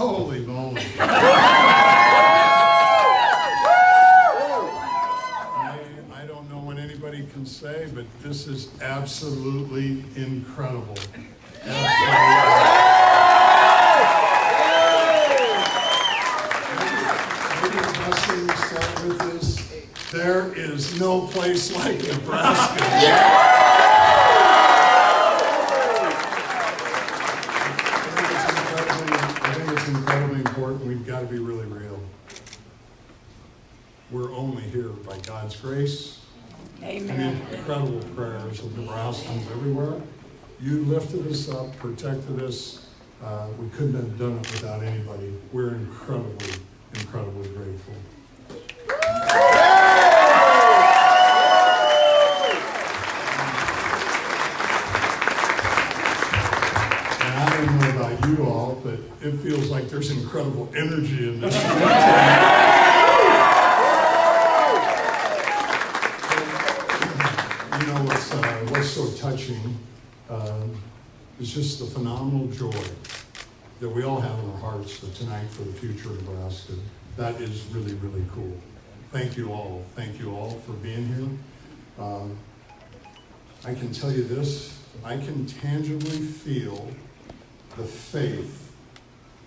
Holy moly. I don't know what anybody can say, but this is absolutely incredible. Absolutely. Maybe the best thing to start with is there is no place like Nebraska. I think it's incredibly important. We've got to be really real. We're only here by God's grace. Amen. I mean, incredible prayers of Nebraskans everywhere. You lifted us up, protected us. We couldn't have done it without anybody. We're incredibly, incredibly grateful. And I don't know about you all, but it feels like there's incredible energy in this room. You know, what's so touching is just the phenomenal joy that we all have in our hearts for tonight, for the future of Nebraska. That is really, really cool. Thank you all. Thank you all for being here. I can tell you this, I can tangibly feel the faith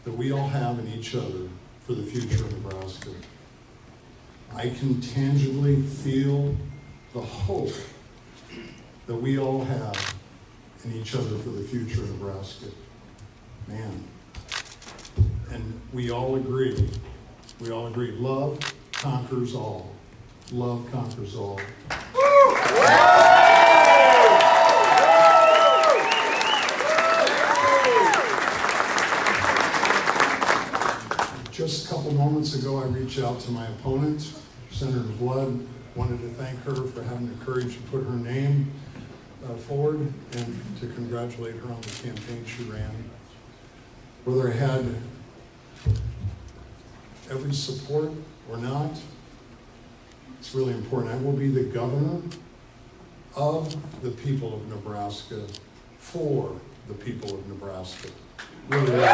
that we all have in each other for the future of Nebraska. I can tangibly feel the hope that we all have in each other for the future of Nebraska. Man. And we all agree, love conquers all. Love conquers all. Just a couple moments ago, I reached out to my opponent, Senator Blood, wanted to thank her for having the courage to put her name forward and to congratulate her on the campaign she ran. Whether I had every support or not, it's really important. I will be the governor of the people of Nebraska, for the people of Nebraska. Really.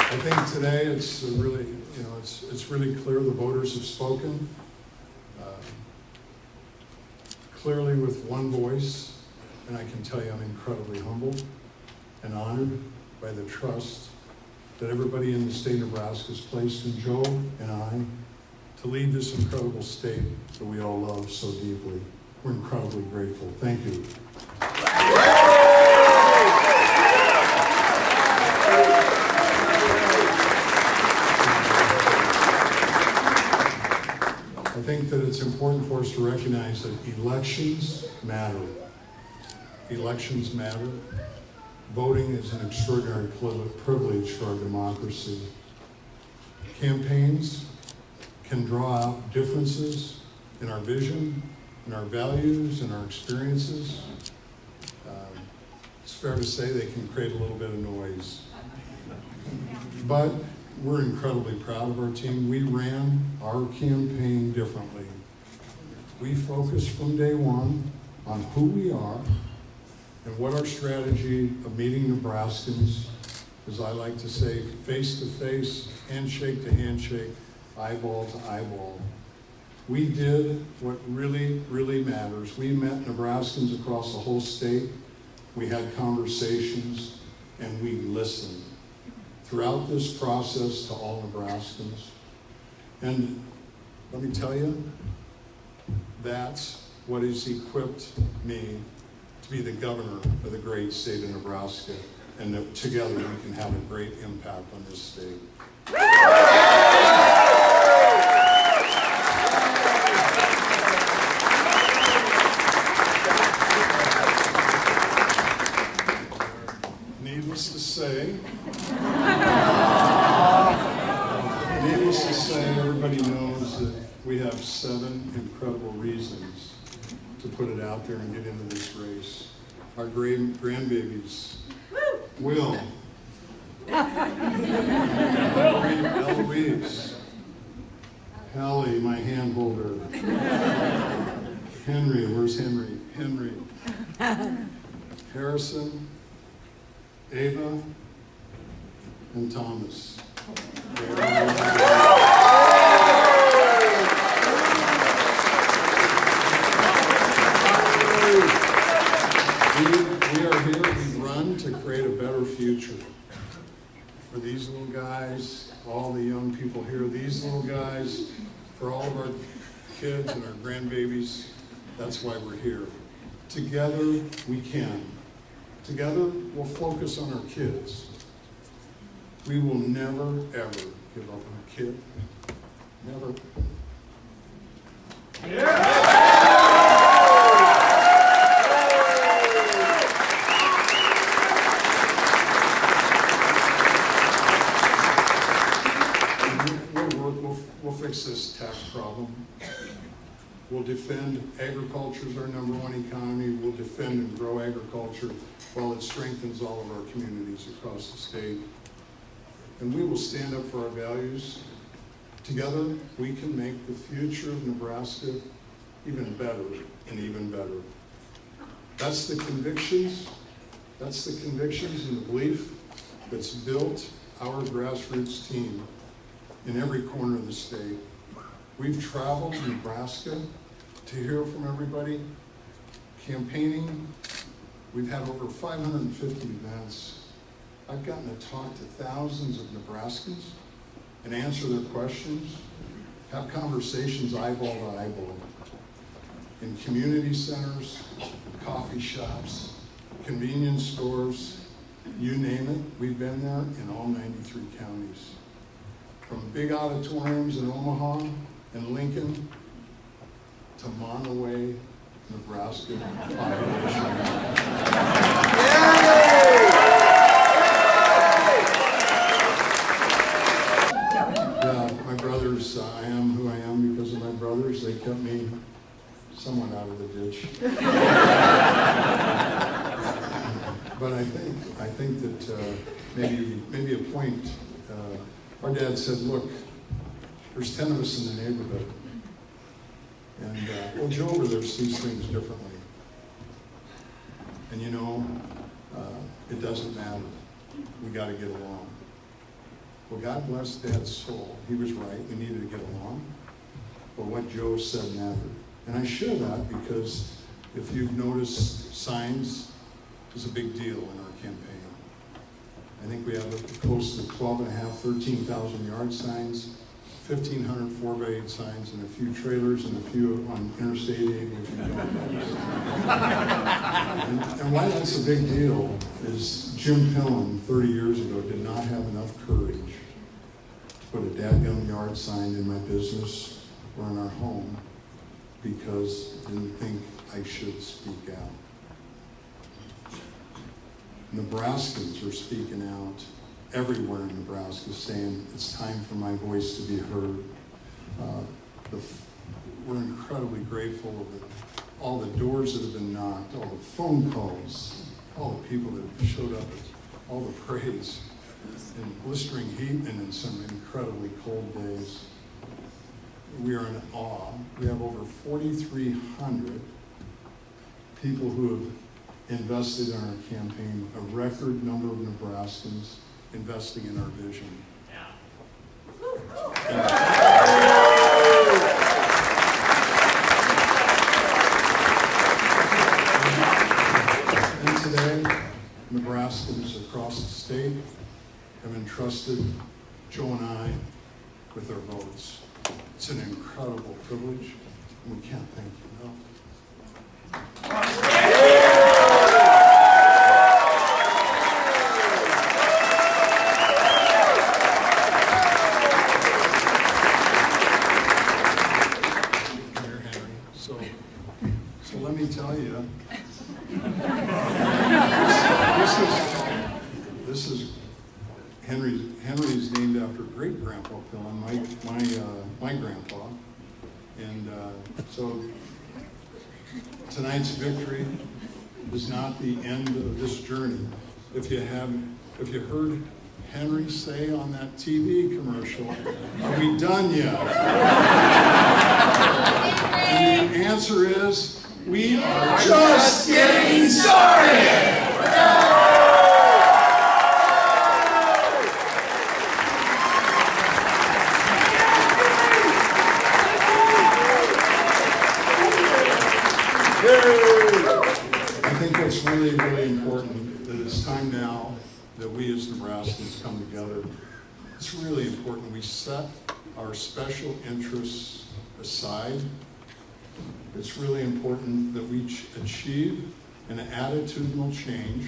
I think today it's really, it's really clear the voters have spoken clearly with one voice, and I can tell you I'm incredibly humbled and honored by the trust that everybody in the state of Nebraska has placed in Joe and I to lead this incredible state that we all love so deeply. We're incredibly grateful. Thank you. I think that it's important for us to recognize that elections matter. Elections matter. Voting is an extraordinary privilege for our democracy. Campaigns can draw out differences in our vision, in our values, in our experiences. It's fair to say they can create a little bit of noise. But we're incredibly proud of our team. We ran our campaign differently. We focused from day one on who we are and what our strategy of meeting Nebraskans, as I like to say, face to face, handshake to handshake, eyeball to eyeball. We did what really, really matters. We met Nebraskans across the whole state. We had conversations and we listened throughout this process to all Nebraskans. And let me tell you, that's what has equipped me to be the governor of the great state of Nebraska, and that together we can have a great impact on this state. Needless to say, everybody knows that we have 7 incredible reasons to put it out there and get into this race. Our grandbabies, Will, Eloise, Hallie, my hand holder, Henry, where's Henry? Henry. Harrison, Ava, and Thomas. We are here, we run to create a better future for these little guys, all the young people here, these little guys, for all of our kids and our grandbabies. That's why we're here. Together, we can. Together, we'll focus on our kids. We will never, ever give up on a kid. Never. Yeah! We'll fix this tax problem. We'll defend agriculture as our #1 economy. We'll defend and grow agriculture while it strengthens all of our communities across the state. And we will stand up for our values. Together, we can make the future of Nebraska even better and even better. That's the convictions and the belief that's built our grassroots team in every corner of the state. We've traveled to Nebraska to hear from everybody. Campaigning, we've had over 550 events. I've gotten to talk to thousands of Nebraskans and answer their questions, have conversations eyeball to eyeball in community centers, coffee shops, convenience stores, you name it, we've been there in all 93 counties. From big auditoriums in Omaha and Lincoln to Monterey, Nebraska population. Yeah, my brothers, I am who I am because of my brothers. They kept me somewhat out of the ditch. But I think that maybe a point. Our dad said, look, there's 10 of us in the neighborhood. And, well, Joe over there sees things differently. And it doesn't matter. We got to get along. Well, God bless Dad's soul. He was right. We needed to get along. But what Joe said mattered. And I share that because if you've noticed, signs is a big deal in our campaign. I think we have close to 13,000 yard signs, 1,500 4x8 signs, and a few trailers and a few on Interstate 80 if you don't notice. And why that's a big deal is Jim Pillen 30 years ago did not have enough courage to put a dadgum yard sign in my business or in our home because he didn't think I should speak out. Nebraskans are speaking out everywhere in Nebraska saying it's time for my voice to be heard. We're incredibly grateful of all the doors that have been knocked, all the phone calls, all the people that have showed up, all the praise in blistering heat and in some incredibly cold days. We are in awe. We have over 4,300 people who have invested in our campaign, a record number of Nebraskans investing in our vision. And today, Nebraskans across the state have entrusted Joe and I with their votes. It's an incredible privilege, and we can't thank you enough. So let me tell you, this is Henry's named after great grandpa Pillen, my grandpa, and so tonight's victory is not the end of this journey. If you heard Henry say on that TV commercial, "Are we done yet?" And the answer is, really, really important that it's time now that we as Nebraskans come together. It's really important we set our special interests aside. It's really important that we achieve an attitudinal change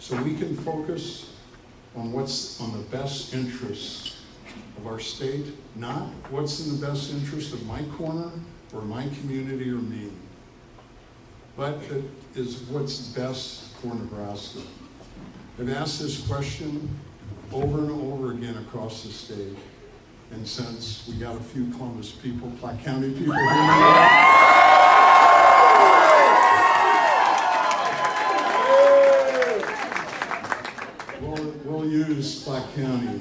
so we can focus on what's on the best interests of our state, not what's in the best interest of my corner or my community or me, but it is what's best for Nebraska. I've asked this question over and over again across the state, and since we got a few Columbus people, Platte County people here, we'll use Platte County.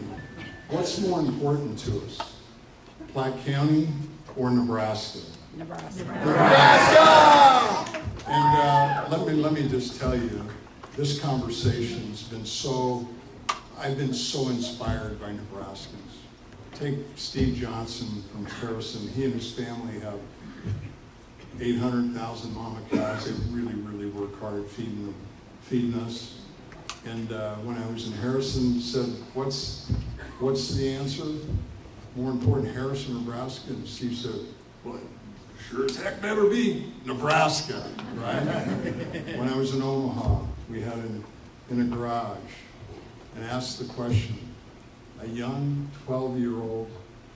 What's more important to us, Platte County or Nebraska? Nebraska. And let me just tell you, this conversation's been I've been so inspired by Nebraskans. Take Steve Johnson from Harrison. He and his family have 800,000 mama cows. They really, really work hard feeding us. And when I was in Harrison, said, what's the answer? More important, Harrison, Nebraska? And Steve said, well, sure as heck better be Nebraska, right? When I was in Omaha, we had in a garage and asked the question, a young 12-year-old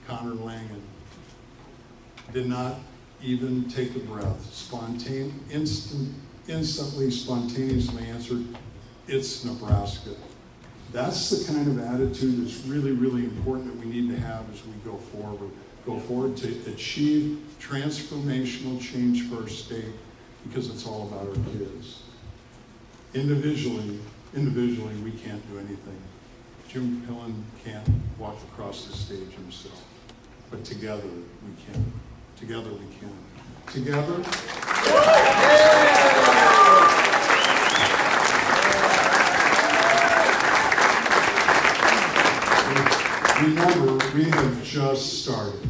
Connor Langan did not even take a breath, instantly, spontaneously answered, it's Nebraska. That's the kind of attitude that's really, really important that we need to have as we go forward to achieve transformational change for our state, because it's all about our kids. Individually, we can't do anything. Jim Pillen can't walk across the stage himself, but together we can. Together we can. Together. Remember, we have just started.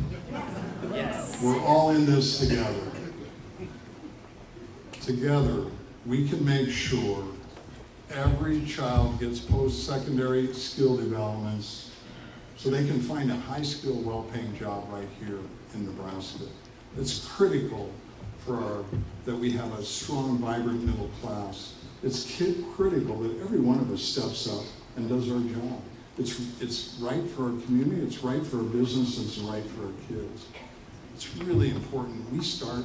Yes. We're all in this together. Together, we can make sure every child gets post-secondary skill developments so they can find a high-skill, well-paying job right here in Nebraska. It's critical that we have a strong, vibrant middle class. It's critical that every one of us steps up and does our job. It's right for our community, it's right for our business, it's right for our kids. It's really important we start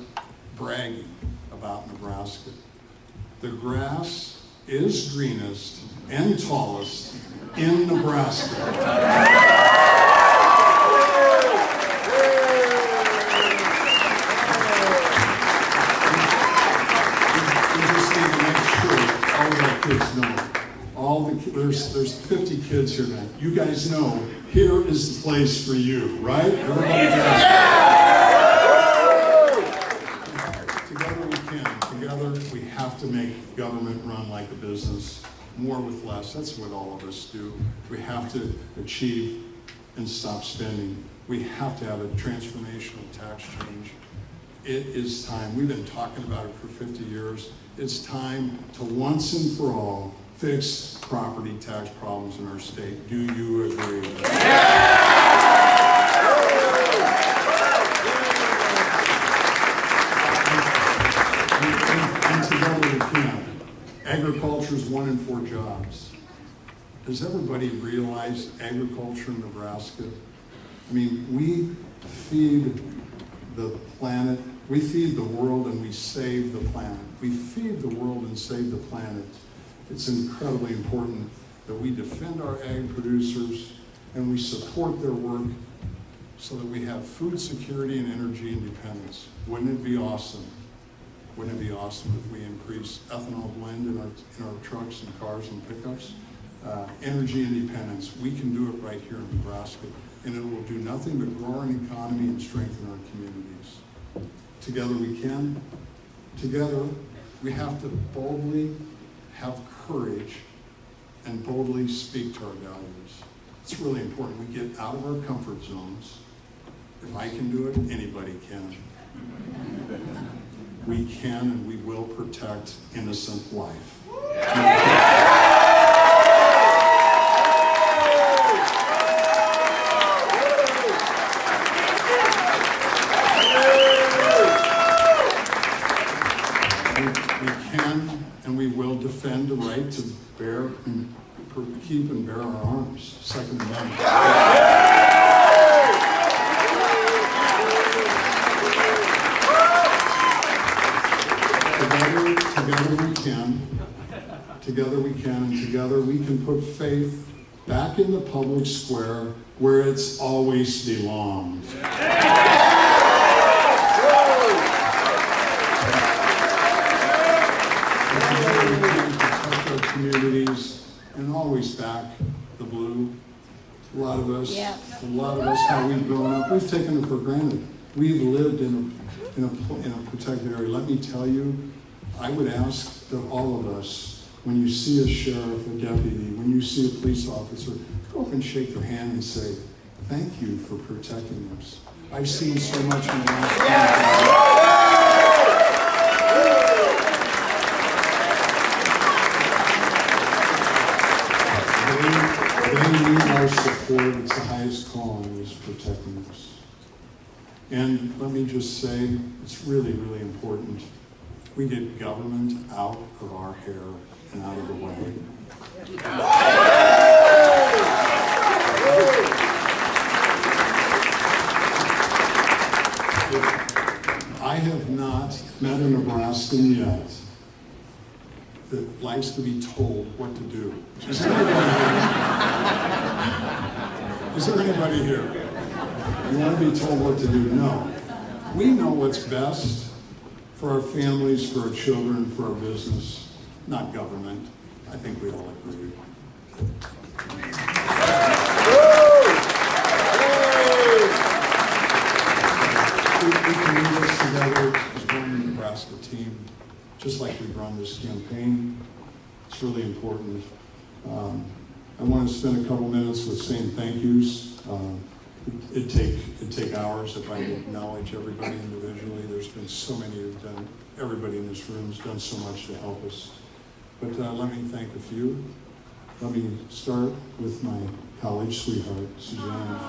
bragging about Nebraska. The grass is greenest and tallest in Nebraska. We just need to make sure all of our kids know. There's 50 kids here tonight. You guys know here is the place for you, right? Everybody Together we can. Together we have to make government run like a business. More with less. That's what all of us do. We have to achieve and stop spending. We have to have a transformational tax change. It is time. We've been talking about it for 50 years. It's time to once and for all fix property tax problems in our state. Do you agree? And together we can. Agriculture is 1 in 4 jobs. Does everybody realize agriculture in Nebraska? I mean, we feed the planet, we feed the world, and we save the planet. We feed the world and save the planet. It's incredibly important that we defend our ag producers and we support their work so that we have food security and energy independence. Wouldn't it be awesome? Wouldn't it be awesome if we increased ethanol blend in our trucks and cars and pickups? Energy independence. We can do it right here in Nebraska, and it will do nothing but grow our economy and strengthen our communities. Together we can. Together we have to boldly have courage and boldly speak to our values. It's really important we get out of our comfort zones. If I can do it, anybody can. we can and we will protect innocent life. We can and we will defend the right to bear and keep and bear our arms. Second Amendment. Together we can, and together we can put faith back in the public square where it's always belonged. Together we can protect our communities and always back the blue. A lot of us, how we've grown up, we've taken it for granted. We've lived in a protected area. Let me tell you, I would ask that all of us, when you see a sheriff, a deputy, when you see a police officer, go up and shake their hand and say, thank you for protecting us. I've seen so much in the last 20 years. They need our support. It's the highest calling, is protecting us. And let me just say, it's really, really important. We get government out of our hair and out of the way. I have not met a Nebraskan yet that likes to be told what to do. Is there anybody here? You want to be told what to do? No. We know what's best for our families, for our children, for our business, not government. I think we all agree. We can do this together as one Nebraska team, just like we've run this campaign. It's really important. I want to spend a couple minutes with saying thank yous. It'd take hours if I acknowledge everybody individually. There's been so many who've done, everybody in this room has done so much to help us. But let me thank a few. Let me start with my college sweetheart, Suzanne.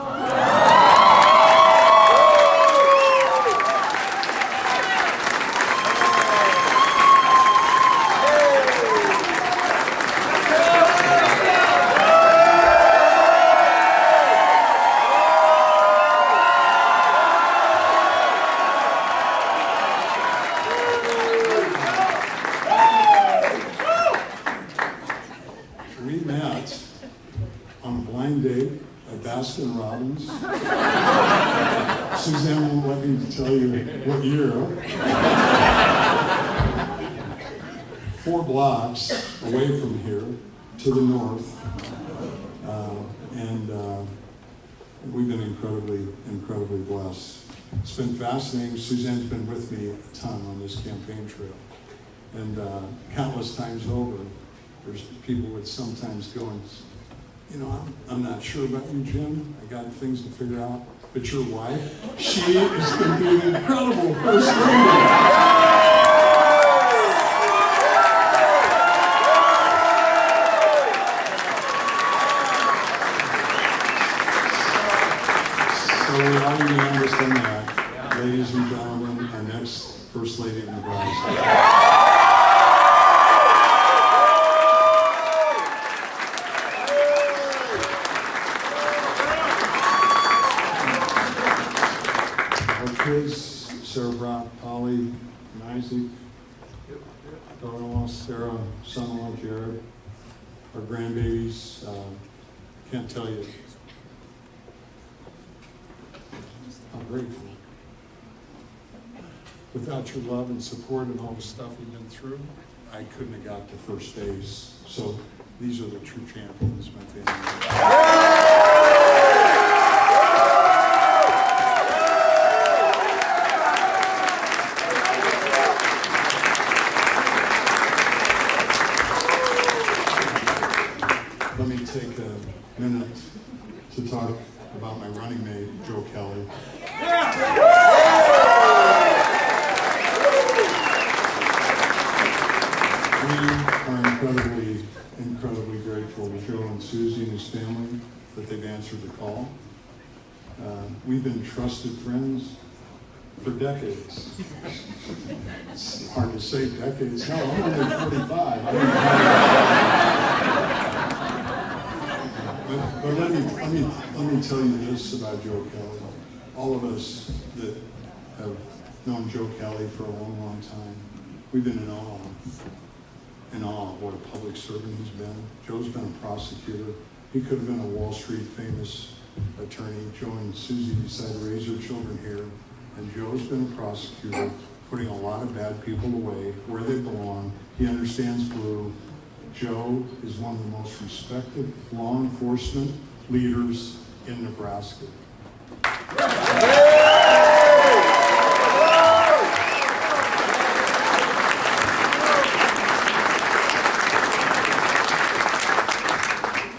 Suzanne won't let me tell you what year. 4 blocks away from here to the north. And we've been incredibly blessed. It's been fascinating. Suzanne's been with me a ton on this campaign trail. And countless times over, there's people would sometimes go and, you know, I'm not sure about you, Jim. I got things to figure out. But your wife, she is going to be an incredible first lady. So we already understand that. Ladies and gentlemen, our next First Lady of Nebraska. Kids, Sarah Brock, Polly, and Isaac, daughter-in-law Sarah, son-in-law Jared, our grandbabies, can't tell you how grateful. Without your love and support and all the stuff we've been through, I couldn't have got to first days. So these are the true champions, my family. Let me take a minute to talk about my running mate, Joe Kelly. decades. It's hard to say decades. No, I'm only 45. But let me tell you this about Joe Kelly. All of us that have known Joe Kelly for a long, long time, we've been in awe of what a public servant he's been. Joe's been a prosecutor. He could have been a Wall Street famous attorney. Joe and Susie decided to raise their children here, and Joe's been a prosecutor, putting a lot of bad people away where they belong. He understands blue. Joe is one of the most respected law enforcement leaders in Nebraska.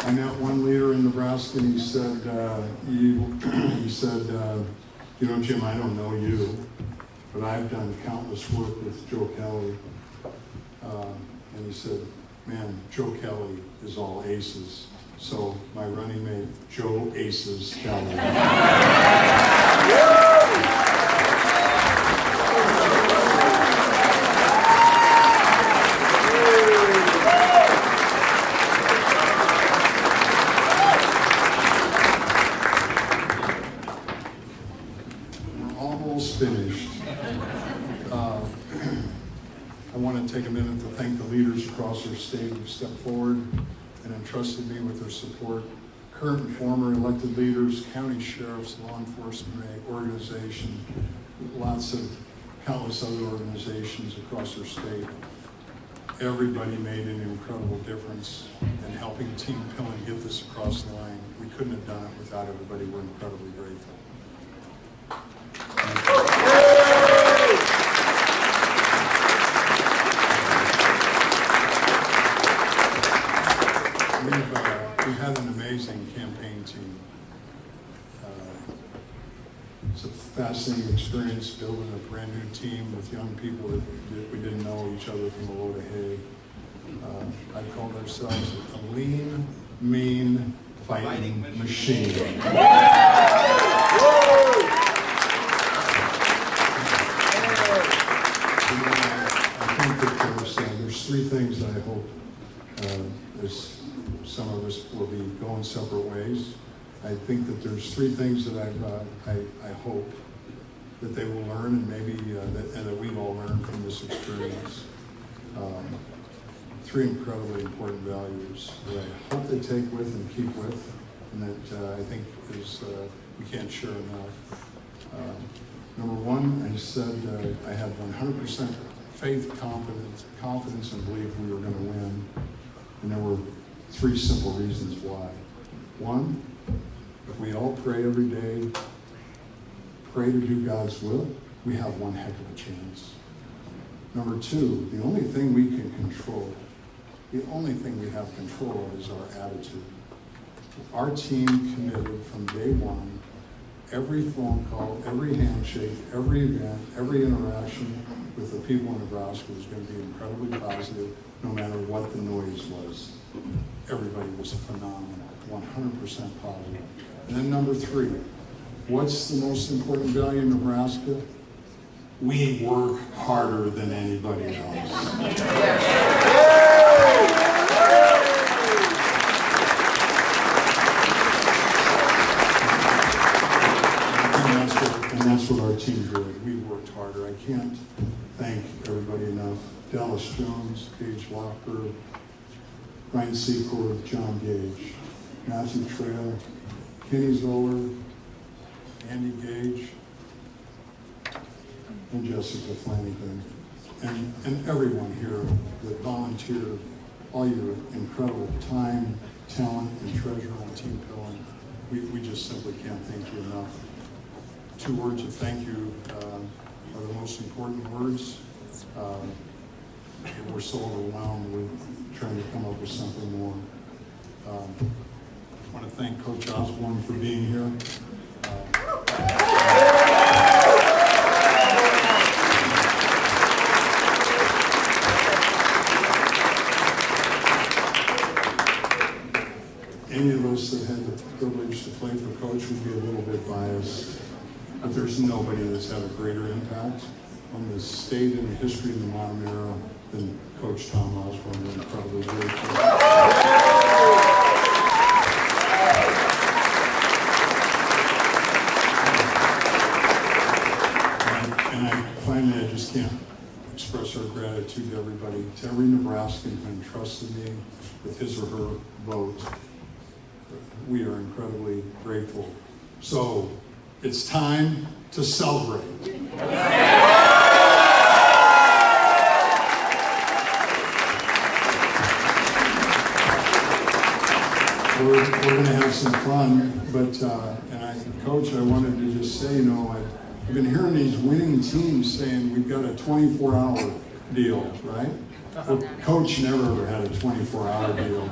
I met one leader in Nebraska, and he said, you know, Jim, I don't know you, but I've done countless work with Joe Kelly. And he said, man, Joe Kelly is all aces. So my running mate, Joe Aces Kelly. We're almost finished. I want to take a minute to thank the leaders across our state who've stepped forward and entrusted me with their support. Current and former elected leaders, county sheriffs, law enforcement organization, lots of countless other organizations across our state. Everybody made an incredible difference in helping Team Pillen get this across the line. We couldn't have done it without everybody. We're incredibly grateful. We've had an amazing campaign team. It's a fascinating experience building a brand new team with young people that we didn't know each other from a load of hay. I called ourselves a lean, mean, fighting machine. I think that there's three things that I hope some of us will be going separate ways. I think that there's three things that I hope that they will learn, and maybe that we've all learned from this experience. Three incredibly important values that I hope they take with and keep with, and that I think is we can't share enough. Number one, I said I had 100% faith, confidence, and belief we were going to win, and there were three simple reasons why. One, if we all pray every day, pray to do God's will, we have one heck of a chance. Number two, the only thing we can control, the only thing we have control of is our attitude. Our team committed from day one, every phone call, every handshake, every event, every interaction with the people in Nebraska was going to be incredibly positive, no matter what the noise was. Everybody was phenomenal, 100% positive. And then number three, what's the most important value in Nebraska? We work harder than anybody else. And that's what our team did. We worked harder. I can't thank everybody enough. Dallas Jones, Paige Lockberg, Ryan Secord, John Gage, Matthew Trail, Kenny Zoller, Andy Gage, and Jessica Flanagan, and everyone here that volunteered, all your incredible time, talent, and treasure on Team Pillen. We just simply can't thank you enough. 2 words of thank you are the most important words. We're so overwhelmed with trying to come up with something more. I want to thank Coach Osborne for being here. Any of us that had the privilege to play for Coach would be a little bit biased, but there's nobody that's had a greater impact impact on the state and the history of the modern era than Coach Tom Osborne. We're incredibly grateful. And finally, I just can't express our gratitude to everybody, to every Nebraskan who entrusted me with his or her vote. We are incredibly grateful. So, it's time to celebrate. We're going to have some fun, but, Coach, I wanted to just say, I've been hearing these winning teams saying we've got a 24-hour deal, right? Well, Coach never had a 24-hour deal.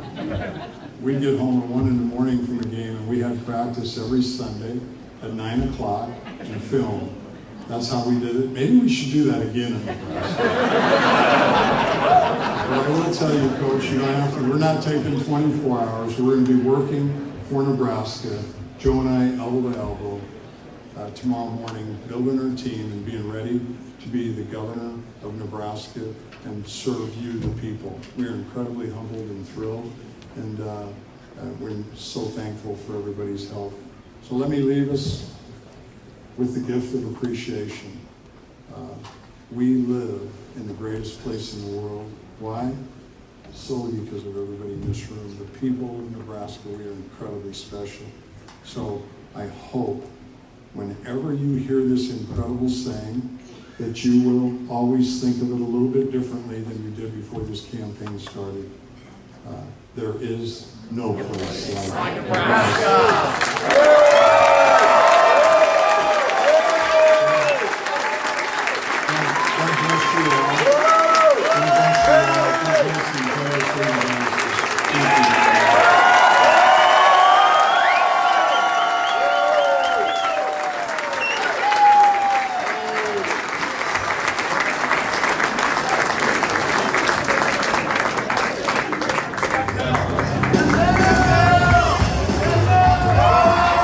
We'd get home at 1 in the morning from a game, and we had practice every Sunday at 9 o'clock and film. That's how we did it. Maybe we should do that again in Nebraska. But I will tell you, Coach, you don't have to. We're not taking 24 hours. We're going to be working for Nebraska, Joe and I, elbow to elbow, tomorrow morning, building our team and being ready to be the governor of Nebraska and serve you, the people. We are incredibly humbled and thrilled, and we're so thankful for everybody's help. So let me leave us with the gift of appreciation. We live in the greatest place in the world. Why? Solely because of everybody in this room. The people of Nebraska, we are incredibly special. So I hope whenever you hear this incredible saying, that you will always think of it a little bit differently than you did before this campaign started. There is no place like Nebraska.